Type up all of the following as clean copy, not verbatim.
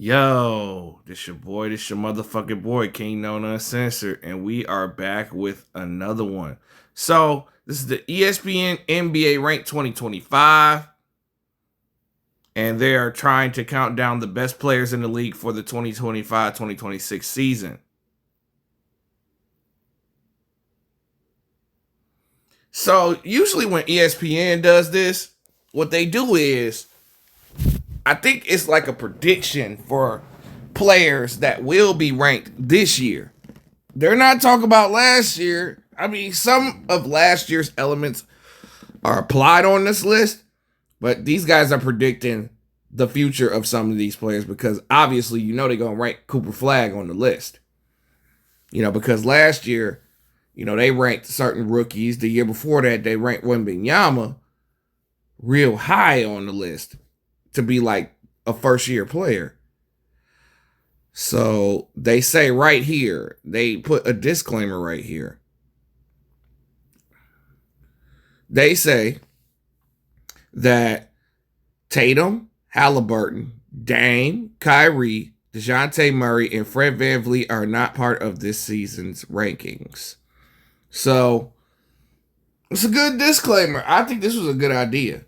Yo, this your motherfucking boy, King Known Uncensored, and we are back with another one. So, this is the ESPN NBA Rank 2025, and they are trying to count down the best players in the league for the 2025-2026 season. So, usually when ESPN does this, what they do is, I think it's like a prediction for players that will be ranked this year. They're not talking about last year. I mean, some of last year's elements are applied on this list, but these guys are predicting the future of some of these players because obviously they're going to rank Cooper Flag on the list. Because last year, they ranked certain rookies. The year before that, they ranked Wembanyama real high on the list to be like a first year player. So they say right here, they put a disclaimer right here. They say that Tatum, Halliburton, Dame, Kyrie, DeJounte Murray, and Fred VanVleet are not part of this season's rankings. So it's a good disclaimer. I think this was a good idea.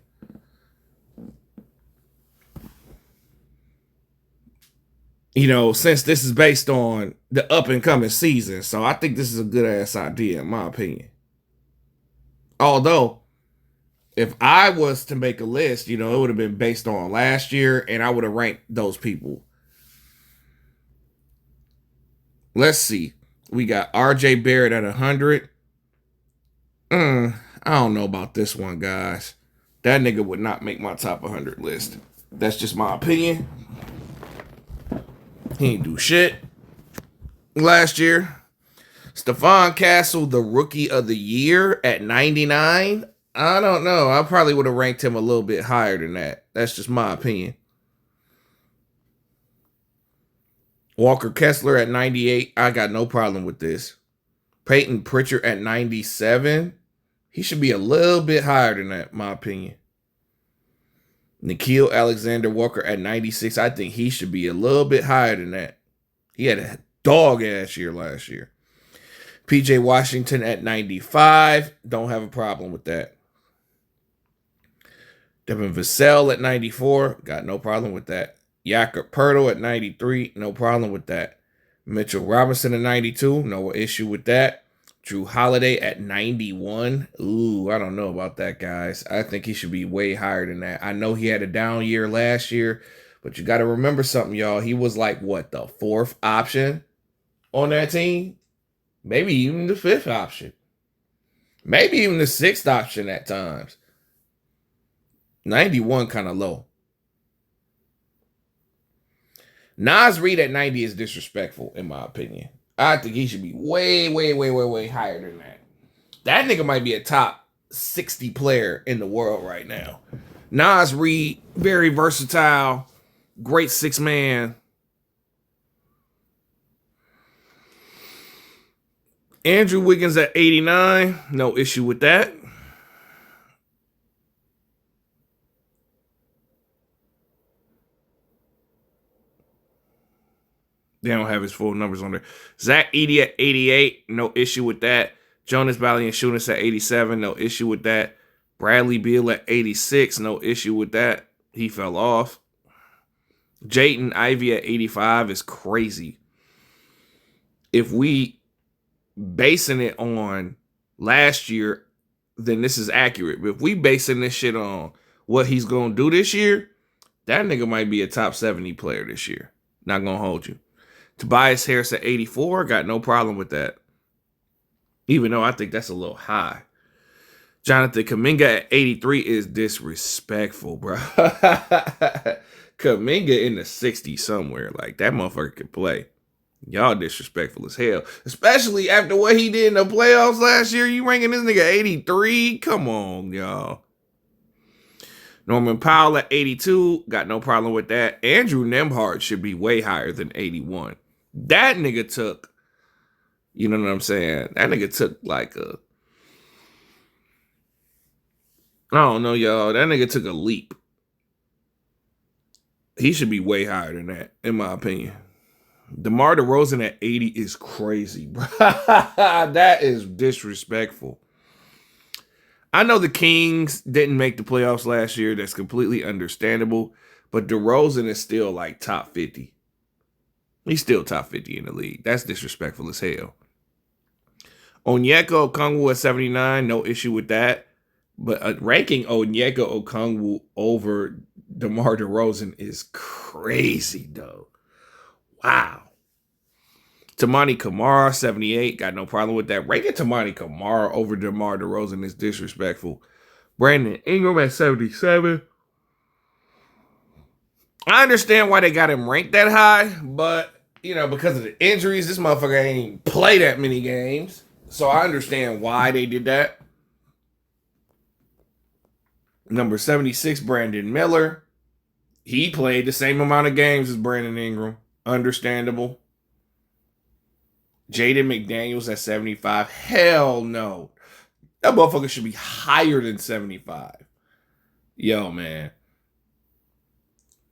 Since this is based on the up and coming season. So I think this is a good ass idea, in my opinion. Although, if I was to make a list, it would have been based on last year and I would have ranked those people. Let's see. We got RJ Barrett at 100. I don't know about this one, guys. That nigga would not make my top 100 list. That's just my opinion. He ain't do shit last year. Stephon Castle, the rookie of the year at 99. I don't know. I probably would have ranked him a little bit higher than that. That's just my opinion. Walker Kessler at 98. I got no problem with this. Peyton Pritchard at 97. He should be a little bit higher than that, in my opinion. Nickeil Alexander-Walker at 96. I think he should be a little bit higher than that. He had a dog-ass year last year. PJ Washington at 95. Don't have a problem with that. Devin Vassell at 94. Got no problem with that. Jakob Poeltl at 93. No problem with that. Mitchell Robinson at 92. No issue with that. Drew Holiday at 91. Ooh, I don't know about that, guys. I think he should be way higher than that. I know he had a down year last year, but you got to remember something, y'all. He was like, the fourth option on that team? Maybe even the fifth option. Maybe even the sixth option at times. 91 kind of low. Naz Reid at 90 is disrespectful, in my opinion. I think he should be way, way, way, way, way higher than that. That nigga might be a top 60 player in the world right now. Naz Reid, very versatile, great six man. Andrew Wiggins at 89, no issue with that. They don't have his full numbers on there. Zach Edey at 88, no issue with that. Jonas Valanciunas at 87, no issue with that. Bradley Beal at 86, no issue with that. He fell off. Jaden Ivey at 85 is crazy. If we basing it on last year, then this is accurate. But if we basing this shit on what he's going to do this year, that nigga might be a top 70 player this year. Not going to hold you. Tobias Harris at 84, got no problem with that. Even though I think that's a little high. Jonathan Kuminga at 83 is disrespectful, bro. Kuminga in the 60s somewhere. Like, that motherfucker can play. Y'all disrespectful as hell. Especially after what he did in the playoffs last year. You ranking this nigga 83? Come on, y'all. Norman Powell at 82. Got no problem with that. Andrew Nembhard should be way higher than 81. That nigga took, you know what I'm saying? That nigga took like a, I don't know, y'all. That nigga took a leap. He should be way higher than that, in my opinion. DeMar DeRozan at 80 is crazy, bro. That is disrespectful. I know the Kings didn't make the playoffs last year. That's completely understandable. But DeRozan is still like top 50. He's still top 50 in the league. That's disrespectful as hell. Onyeka Okongwu at 79, no issue with that. But ranking Onyeka Okongwu over DeMar DeRozan is crazy, though. Wow. Tamani Kamara, 78. Got no problem with that. Ranking Tamani Kamara over DeMar DeRozan is disrespectful. Brandon Ingram at 77. I understand why they got him ranked that high, but, because of the injuries, this motherfucker ain't play that many games. So I understand why they did that. Number 76, Brandon Miller. He played the same amount of games as Brandon Ingram. Understandable. Jaden McDaniels at 75. Hell no. That motherfucker should be higher than 75. Yo, man.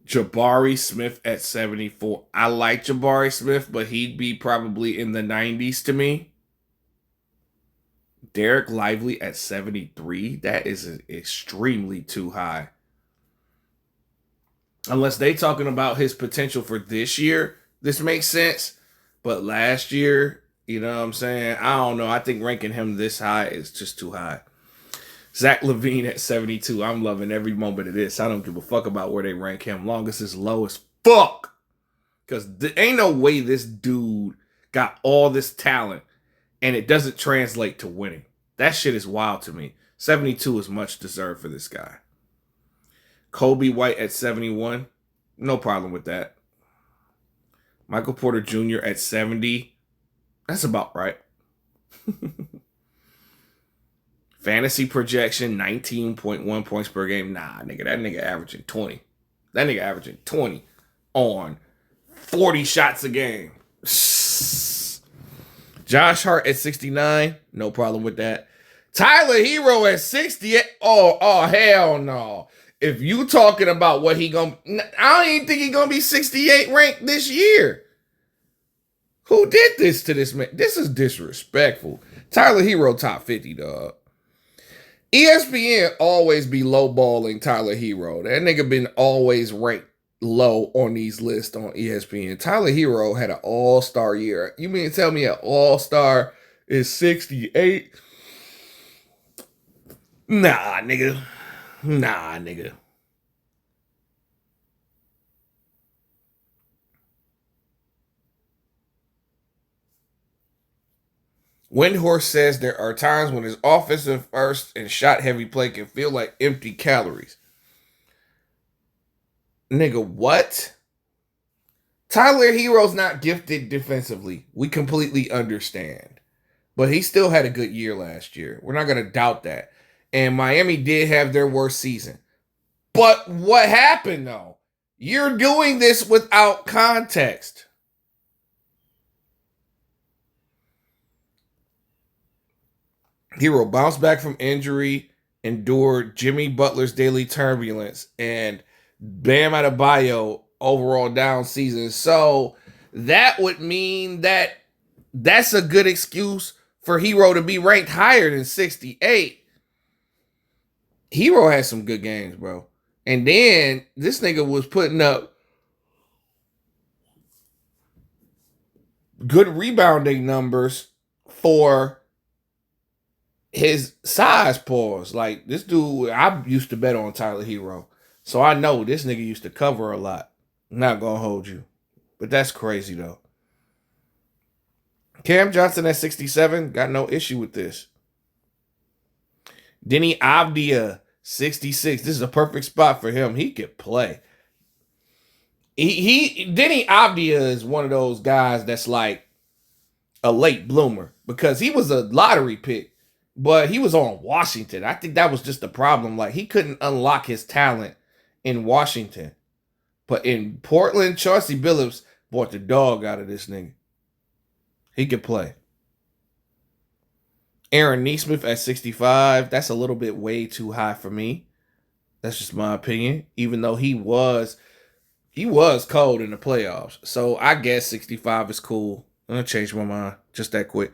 Jabari Smith at 74. I like Jabari Smith, but he'd be probably in the 90s to me. Derek Lively at 73. That is extremely too high. Unless they talking about his potential for this year, this makes sense. But last year, you know what I'm saying? I don't know. I think ranking him this high is just too high. Zach LaVine at 72. I'm loving every moment of this. I don't give a fuck about where they rank him. Longest is low as fuck. Because there ain't no way this dude got all this talent and it doesn't translate to winning. That shit is wild to me. 72 is much deserved for this guy. Kobe White at 71. No problem with that. Michael Porter Jr. at 70. That's about right. Fantasy projection, 19.1 points per game. Nah, nigga, that nigga averaging 20. That nigga averaging 20 on 40 shots a game. Josh Hart at 69. No problem with that. Tyler Hero at 68. Oh, hell no. If you talking about what he gonna... I don't even think he gonna be 68 ranked this year. Who did this to this man? This is disrespectful. Tyler Hero top 50, dog. ESPN always be lowballing Tyler Hero. That nigga been always ranked low on these lists on ESPN. Tyler Hero had an all-star year. You mean to tell me an all-star is 68? Nah, nigga. Windhorse says there are times when his offensive first and shot heavy play can feel like empty calories. Nigga, what? Tyler Hero's not gifted defensively. We completely understand. But he still had a good year last year. We're not going to doubt that. And Miami did have their worst season. But what happened, though? You're doing this without context. Hero bounced back from injury, endured Jimmy Butler's daily turbulence, and Bam Adebayo overall down season. So that would mean that that's a good excuse for Hero to be ranked higher than 68. Hero had some good games, bro. And then this nigga was putting up good rebounding numbers for his size pause. Like, this dude, I used to bet on Tyler Hero. So I know this nigga used to cover a lot. I'm not going to hold you. But that's crazy, though. Cam Johnson at 67. Got no issue with this. Denny Avdia, 66. This is a perfect spot for him. He could play. Denny Avdia is one of those guys that's like a late bloomer because he was a lottery pick. But he was on Washington. I think that was just the problem. Like, he couldn't unlock his talent in Washington. But in Portland, Chauncey Billups bought the dog out of this nigga. He could play. Aaron Nesmith at 65. That's a little bit way too high for me. That's just my opinion. Even though he was He was cold in the playoffs. So I guess 65 is cool. I'm going to change my mind just that quick.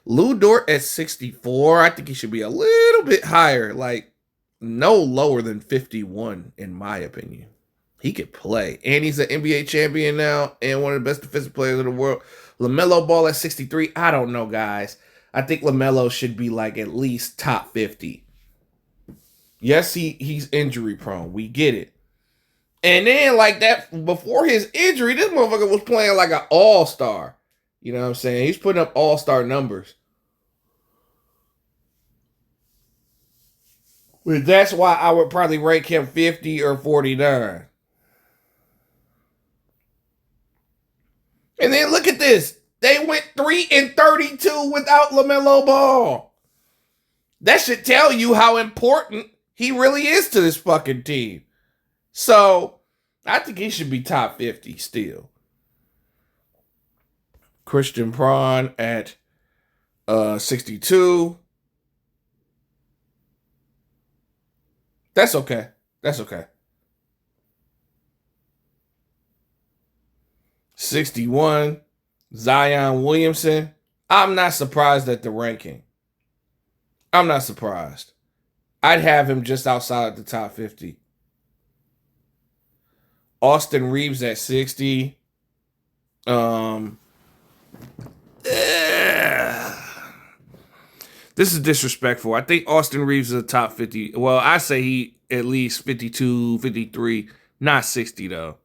Lou Dort at 64. I think he should be a little bit higher. Like, no lower than 51, in my opinion. He could play. And he's an NBA champion now and one of the best defensive players in the world. LaMelo Ball at 63. I don't know, guys. I think LaMelo should be like at least top 50. Yes, he's injury prone. We get it. And then like that, before his injury, this motherfucker was playing like an all-star. You know what I'm saying? He's putting up all-star numbers. Well, that's why I would probably rank him 50 or 49. And then look at this. They went 3-32 without LaMelo Ball. That should tell you how important he really is to this fucking team. So, I think he should be top 50 still. Christian Braun at 62. That's okay. That's okay. 61. Zion Williamson. I'm not surprised at the ranking. I'm not surprised. I'd have him just outside the top 50. Austin Reeves at 60. This is disrespectful. I think Austin Reeves is a top 50. Well, I say he at least 52, 53, not 60 though.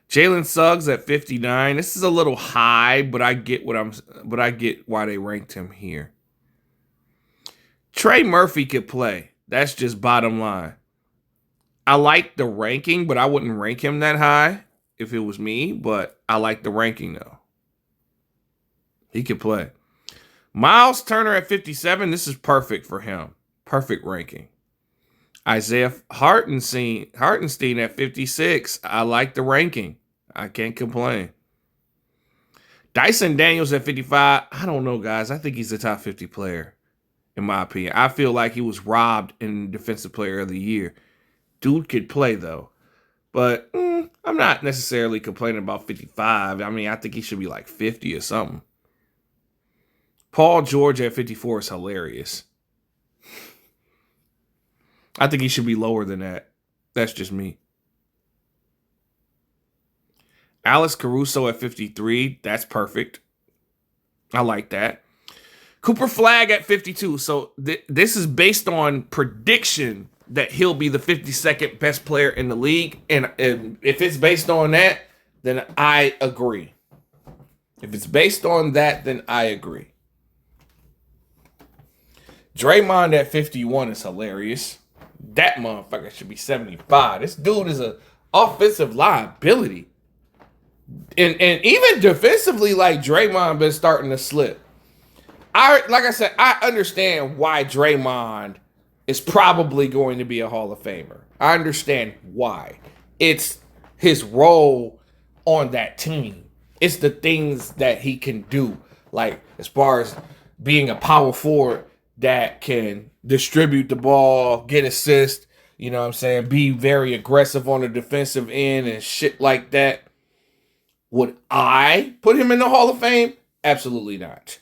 Jalen Suggs at 59. This is a little high, but I get why they ranked him here. Trey Murphy could play. That's just bottom line. I like the ranking, but I wouldn't rank him that high if it was me, but I like the ranking though. He could play. Miles Turner at 57. This is perfect for him. Perfect ranking. Isaiah Hartenstein at 56. I like the ranking. I can't complain. Dyson Daniels at 55. I don't know, guys. I think he's a top 50 player, in my opinion. I feel like he was robbed in Defensive Player of the Year. Dude could play, though. But I'm not necessarily complaining about 55. I mean, I think he should be like 50 or something. Paul George at 54 is hilarious. I think he should be lower than that. That's just me. Alex Caruso at 53. That's perfect. I like that. Cooper Flag at 52. So this is based on prediction that he'll be the 52nd best player in the league. And if it's based on that, then I agree. If it's based on that, then I agree. Draymond at 51 is hilarious. That motherfucker should be 75. This dude is an offensive liability. And even defensively, like Draymond been starting to slip. Like I said, I understand why Draymond is probably going to be a Hall of Famer. I understand why. It's his role on that team. It's the things that he can do. Like, as far as being a power forward that can distribute the ball, get assists, you know what I'm saying, be very aggressive on the defensive end and shit like that. Would I put him in the Hall of Fame? Absolutely not.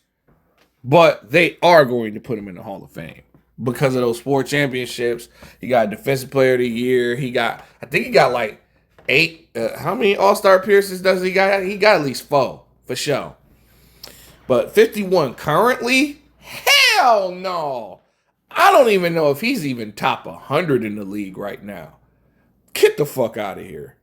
But they are going to put him in the Hall of Fame because of those 4 championships. He got Defensive Player of the Year. I think he got like 8. How many All-Star appearances does he got? He got at least 4 for sure. But 51 currently? Hell no. I don't even know if he's even top 100 in the league right now. Get the fuck out of here.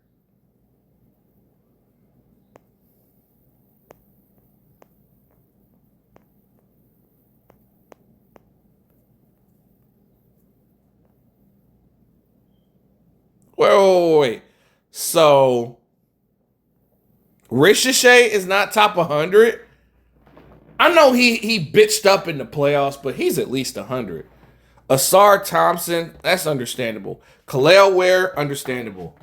Wait. So, Ricochet is not top 100? I know he bitched up in the playoffs, but he's at least 100. Asar Thompson, that's understandable. Khalil Ware, understandable.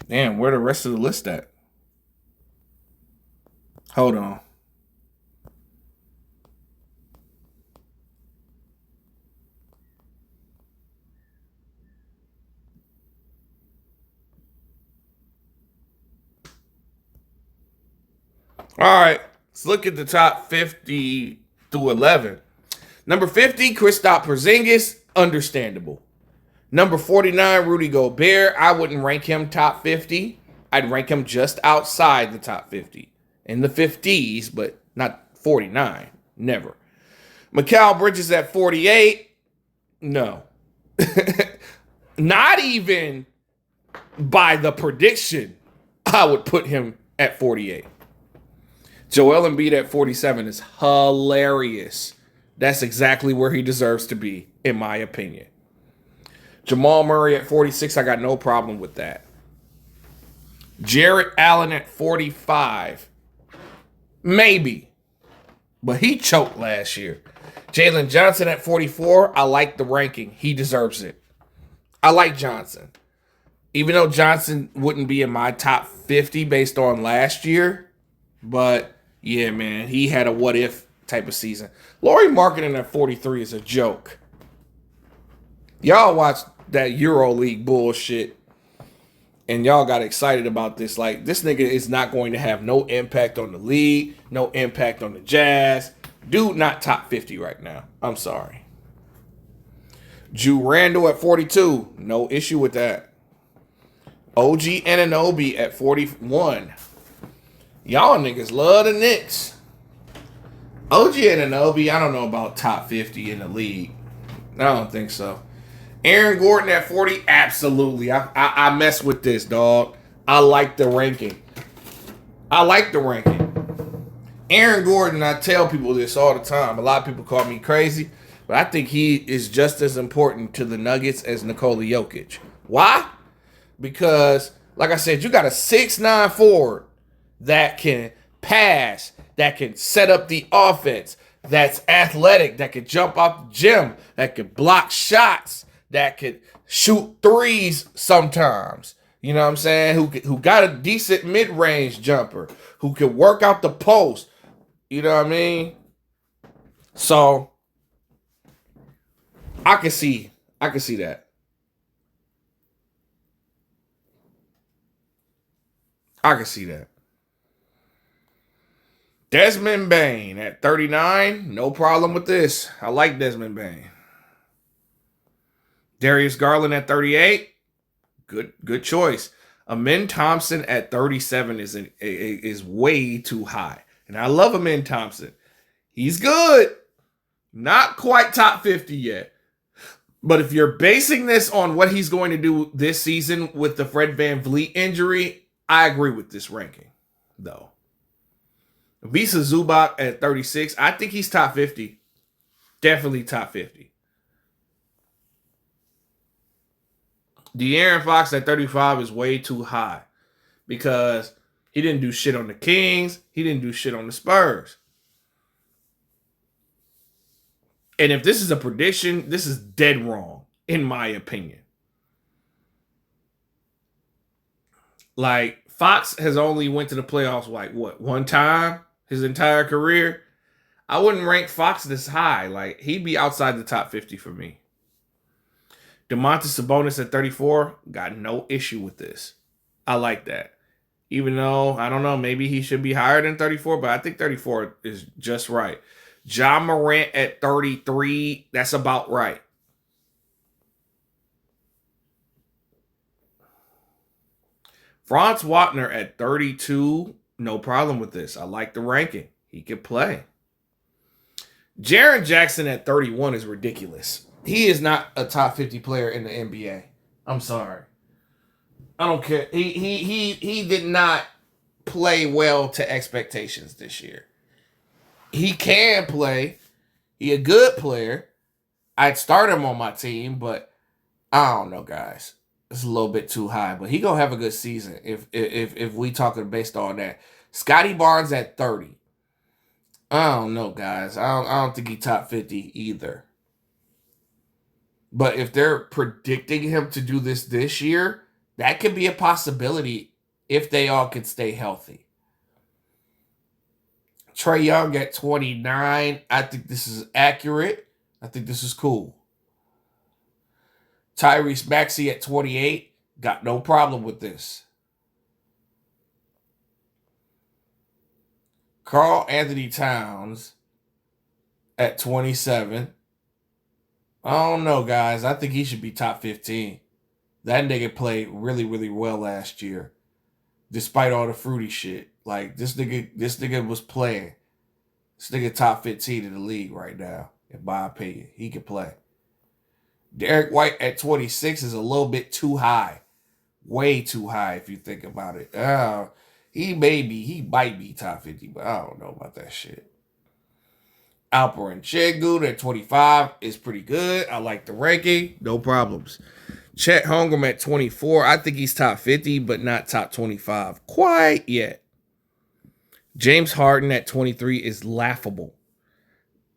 Damn, where the rest of the list at? Hold on. All right, let's look at the top 50 through 11. Number 50, Kristaps Porzingis, understandable. Number 49, Rudy Gobert. I wouldn't rank him top 50. I'd rank him just outside the top 50. In the 50s, but not 49. Never. Mikal Bridges at 48. No. Not even by the prediction, I would put him at 48. Joel Embiid at 47 is hilarious. That's exactly where he deserves to be, in my opinion. Jamal Murray at 46, I got no problem with that. Jarrett Allen at 45. Maybe. But he choked last year. Jalen Johnson at 44, I like the ranking. He deserves it. I like Johnson. Even though Johnson wouldn't be in my top 50 based on last year. But, yeah, man, he had a what-if type of season. Lauri Markkanen at 43 is a joke. Y'all watched that EuroLeague bullshit, and y'all got excited about this. Like, this nigga is not going to have no impact on the league, no impact on the Jazz. Dude, not top 50 right now. I'm sorry. Drew Randall at 42. No issue with that. OG Anunoby at 41. Y'all niggas love the Knicks. OG Anunoby, I don't know about top 50 in the league. I don't think so. Aaron Gordon at 40, absolutely. I mess with this, dog. I like the ranking. Aaron Gordon, I tell people this all the time. A lot of people call me crazy, but I think he is just as important to the Nuggets as Nikola Jokic. Why? Because, like I said, you got a 6'9" forward that can pass, that can set up the offense, that's athletic, that can jump off the gym, that can block shots, that could shoot threes sometimes. You know what I'm saying? Who got a decent mid-range jumper, who can work out the post. You know what I mean? So I can see that. I can see that. Desmond Bane at 39, no problem with this. I like Desmond Bane. Darius Garland at 38, good choice. Amin Thompson at 37 is way too high. And I love Amin Thompson. He's good. Not quite top 50 yet. But if you're basing this on what he's going to do this season with the Fred VanVleet injury, I agree with this ranking, though. Visa Zubac at 36, I think he's top 50. Definitely top 50. De'Aaron Fox at 35 is way too high because he didn't do shit on the Kings. He didn't do shit on the Spurs. And if this is a prediction, this is dead wrong, in my opinion. Like, Fox has only went to the playoffs, like, one time his entire career? I wouldn't rank Fox this high. Like, he'd be outside the top 50 for me. Domantas Sabonis at 34, got no issue with this. I like that. Even though, I don't know, maybe he should be higher than 34, but I think 34 is just right. Ja Morant at 33, that's about right. Franz Wagner at 32, no problem with this. I like the ranking. He can play. Jaren Jackson at 31 is ridiculous. He is not a top 50 player in the NBA. I'm sorry. I don't care. He did not play well to expectations this year. He can play. He a good player. I'd start him on my team, but I don't know, guys. It's a little bit too high, but he gonna have a good season if we talking based on that. Scotty Barnes at 30. I don't know, guys. I don't think he top 50 either. But if they're predicting him to do this year, that could be a possibility if they all could stay healthy. Trae Young at 29. I think this is accurate. I think this is cool. Tyrese Maxey at 28. Got no problem with this. Carl Anthony Towns at 27. I don't know, guys. I think he should be top 15. That nigga played really, really well last year, despite all the fruity shit. Like this nigga was playing. This nigga top 15 in the league right now, in my opinion. He can play. Derek White at 26 is a little bit too high. Way too high if you think about it. He might be top 50, but I don't know about that shit. Alperen Sengun at 25 is pretty good. I like the ranking. No problems. Chet Holmgren at 24. I think he's top 50, but not top 25 quite yet. James Harden at 23 is laughable.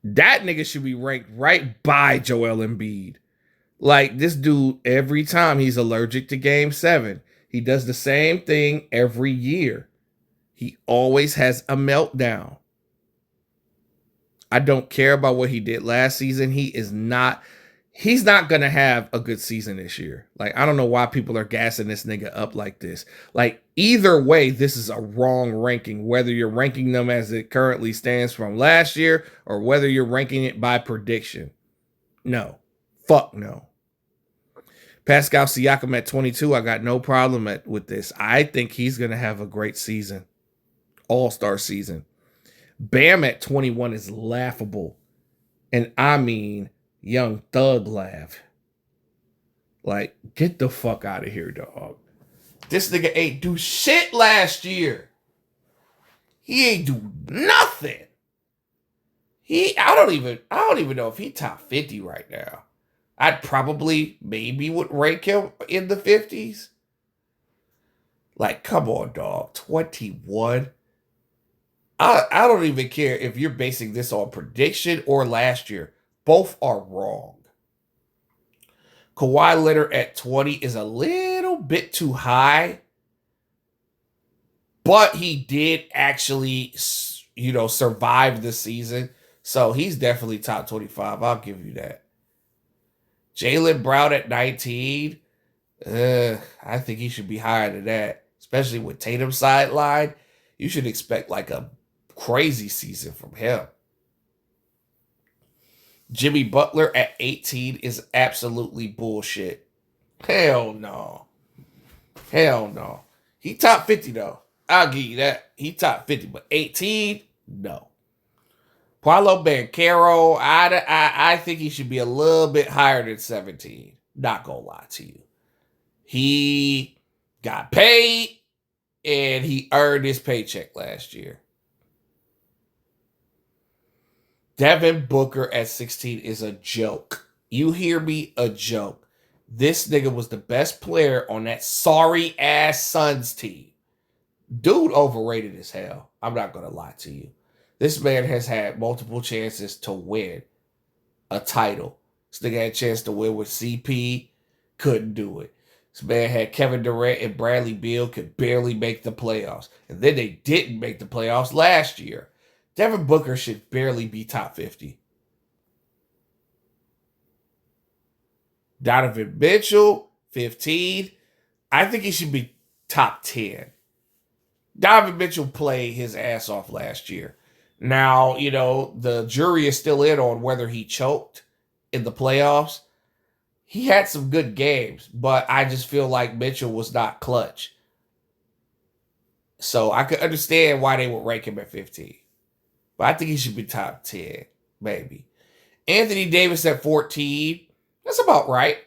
That nigga should be ranked right by Joel Embiid. Like, this dude, every time he's allergic to Game 7, he does the same thing every year. He always has a meltdown. I don't care about what he did last season. He's not going to have a good season this year. Like, I don't know why people are gassing this nigga up like this. Like, either way, this is a wrong ranking, whether you're ranking them as it currently stands from last year or whether you're ranking it by prediction. No. Fuck no. Pascal Siakam at 22, I got no problem with this. I think he's going to have a great season. All-star season. Bam at 21 is laughable. And I mean, young thug laugh. Like, get the fuck out of here, dog. This nigga ain't do shit last year. He ain't do nothing. I don't even know if he top 50 right now. I'd probably would rank him in the 50s. Like, come on, dog. 21. I don't even care if you're basing this on prediction or last year. Both are wrong. Kawhi Leonard at 20 is a little bit too high. But he did actually, survive the season. So he's definitely top 25. I'll give you that. Jaylen Brown at 19. I think he should be higher than that. Especially with Tatum's sideline. You should expect like a crazy season from him. Jimmy Butler at 18 is absolutely bullshit. Hell no. Hell no. He top 50 though. I'll give you that. He top 50, but 18? No. Paolo Banchero, I think he should be a little bit higher than 17. Not gonna lie to you. He got paid and he earned his paycheck last year. Devin Booker at 16 is a joke. You hear me? A joke. This nigga was the best player on that sorry ass Suns team. Dude overrated as hell. I'm not going to lie to you. This man has had multiple chances to win a title. This nigga had a chance to win with CP. Couldn't do it. This man had Kevin Durant and Bradley Beal, could barely make the playoffs. And then they didn't make the playoffs last year. Devin Booker should barely be top 50. Donovan Mitchell, 15. I think he should be top 10. Donovan Mitchell played his ass off last year. Now, the jury is still in on whether he choked in the playoffs. He had some good games, but I just feel like Mitchell was not clutch. So I could understand why they would rank him at 15. But I think he should be top 10, maybe. Anthony Davis at 14. That's about right.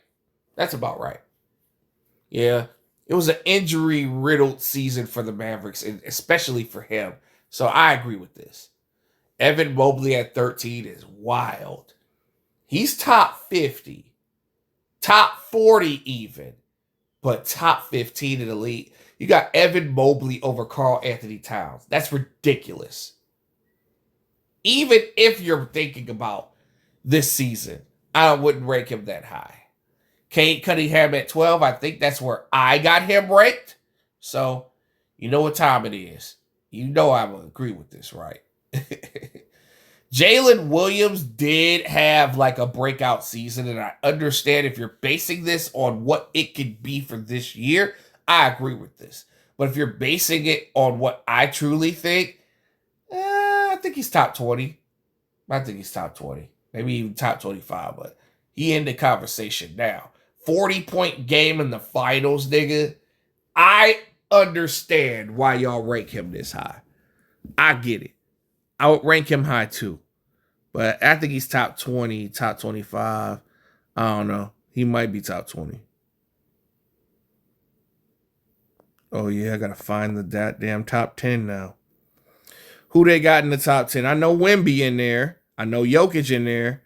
Yeah. It was an injury-riddled season for the Mavericks, and especially for him. So I agree with this. Evan Mobley at 13 is wild. He's top 50. Top 40 even. But top 15 in the league. You got Evan Mobley over Karl Anthony Towns. That's ridiculous. Even if you're thinking about this season, I wouldn't rank him that high. Cade Cunningham at 12, I think that's where I got him ranked. So, you know what time it is. You know I will agree with this, right? Jalen Williams did have like a breakout season, and I understand if you're basing this on what it could be for this year, I agree with this. But if you're basing it on what I truly think, I think he's top 20. I think he's top 20. Maybe even top 25, but he in the conversation now. 40-point game in the finals, nigga. I understand why y'all rank him this high. I get it. I would rank him high too. But I think he's top 20, top 25. I don't know. He might be top 20. Oh, yeah, I got to find the damn top 10 now. Who they got in the top 10? I know Wemby in there. I know Jokic in there.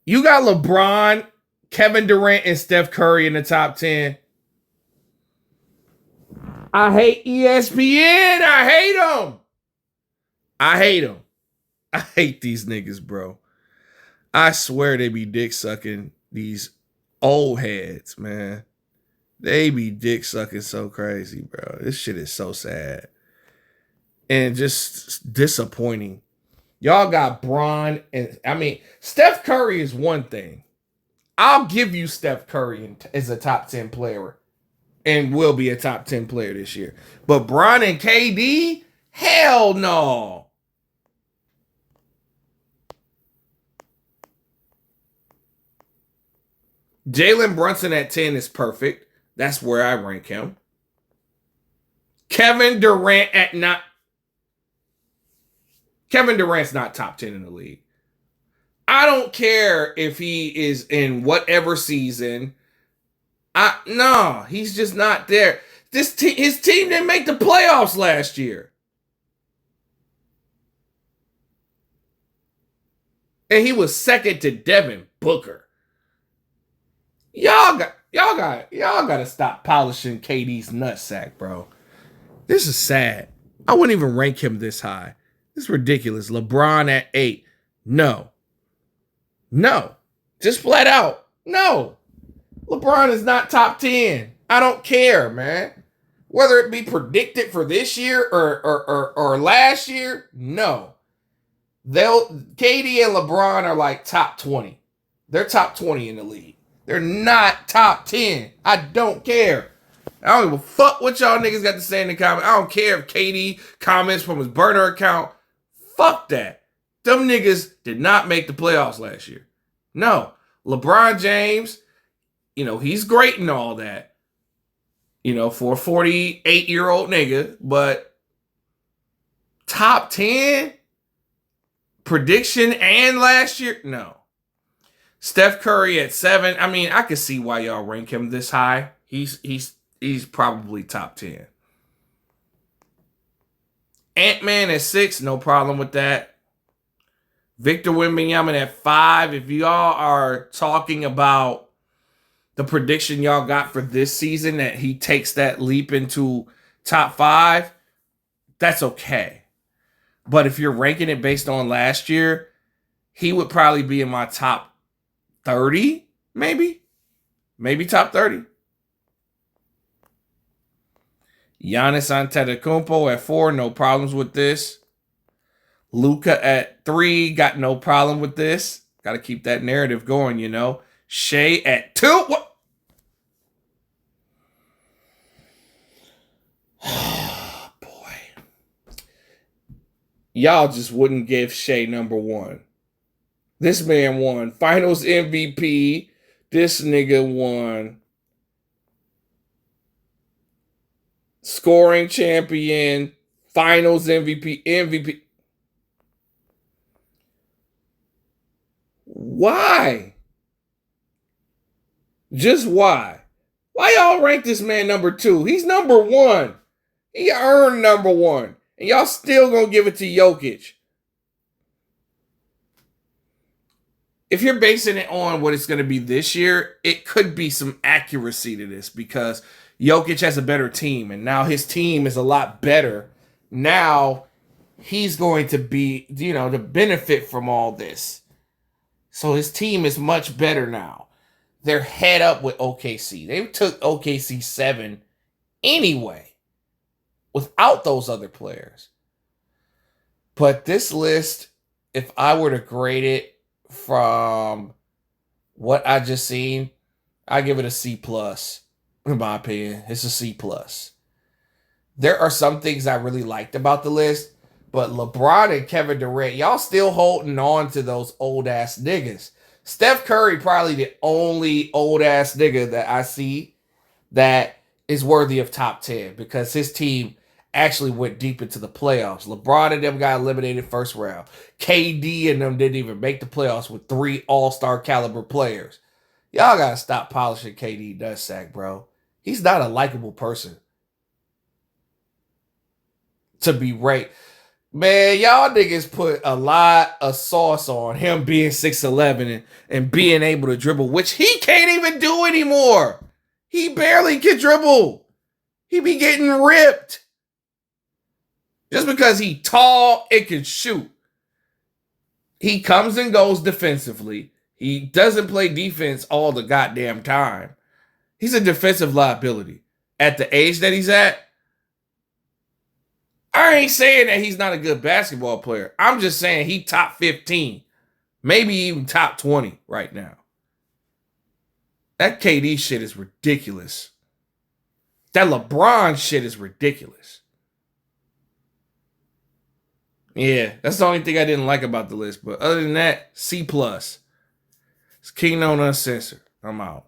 You got LeBron, Kevin Durant, and Steph Curry in the top 10. I hate ESPN. I hate them. I hate them. I hate these niggas, bro. I swear they be dick sucking these old heads, man. They be dick sucking so crazy, bro. This shit is so sad. And just disappointing. Y'all got Bron and Steph Curry is one thing. I'll give you Steph Curry as a top 10 player and will be a top 10 player this year. But Bron and KD, hell no. Jalen Brunson at 10 is perfect. That's where I rank him. Kevin Durant at 9. Kevin Durant's not top 10 in the league. I don't care if he is in whatever season. No, he's just not there. His team didn't make the playoffs last year. And he was second to Devin Booker. Y'all gotta stop polishing KD's nutsack, bro. This is sad. I wouldn't even rank him this high. This is ridiculous. LeBron at 8. No. Just flat out. No. LeBron is not top 10. I don't care, man. Whether it be predicted for this year or last year, no. KD and LeBron are like top 20. They're top 20 in the league. They're not top 10. I don't care. I don't give a fuck what y'all niggas got to say in the comments. I don't care if KD comments from his burner account. Fuck that. Them niggas did not make the playoffs last year. No. LeBron James, he's great and all that. For a 48-year-old nigga. But top 10 prediction and last year? No. Steph Curry at 7. I could see why y'all rank him this high. He's probably top 10. Ant-Man at 6, no problem with that. Victor Wembanyama at 5. If y'all are talking about the prediction y'all got for this season, that he takes that leap into top 5, that's okay. But if you're ranking it based on last year, he would probably be in my top 30, maybe top 30. Giannis Antetokounmpo at 4, no problems with this. Luka at 3, got no problem with this. Got to keep that narrative going, Shea at 2. What? Boy. Y'all just wouldn't give Shea number 1. This man won Finals MVP. This nigga won scoring champion, Finals MVP. Why? Just why? Why y'all rank this man number 2? He's number 1. He earned number 1. And y'all still gonna give it to Jokic. If you're basing it on what it's going to be this year, it could be some accuracy to this because Jokic has a better team, and now his team is a lot better. Now he's going to be, to benefit from all this. So his team is much better now. They're head up with OKC. They took OKC 7 anyway without those other players. But this list, if I were to grade it, from what I just seen, I give it a C+. In my opinion, it's a C+. There are some things I really liked about the list, But LeBron and Kevin Durant, y'all still holding on to those old ass niggas. Steph Curry probably the only old ass nigga that I see that is worthy of top 10 because his team actually went deep into the playoffs. LeBron and them got eliminated first round. KD and them didn't even make the playoffs with 3 all-star caliber players. Y'all gotta stop polishing KD nutsack, bro. He's not a likable person to be ranked. Man, y'all niggas put a lot of sauce on him being 6'11 and being able to dribble, which he can't even do anymore. He barely can dribble. He be getting ripped. Just because he tall and can shoot. He comes and goes defensively. He doesn't play defense all the goddamn time. He's a defensive liability. At the age that he's at, I ain't saying that he's not a good basketball player. I'm just saying he top 15. Maybe even top 20 right now. That KD shit is ridiculous. That LeBron shit is ridiculous. Yeah, that's the only thing I didn't like about the list. But other than that, C+. It's King Known Uncensored. I'm out.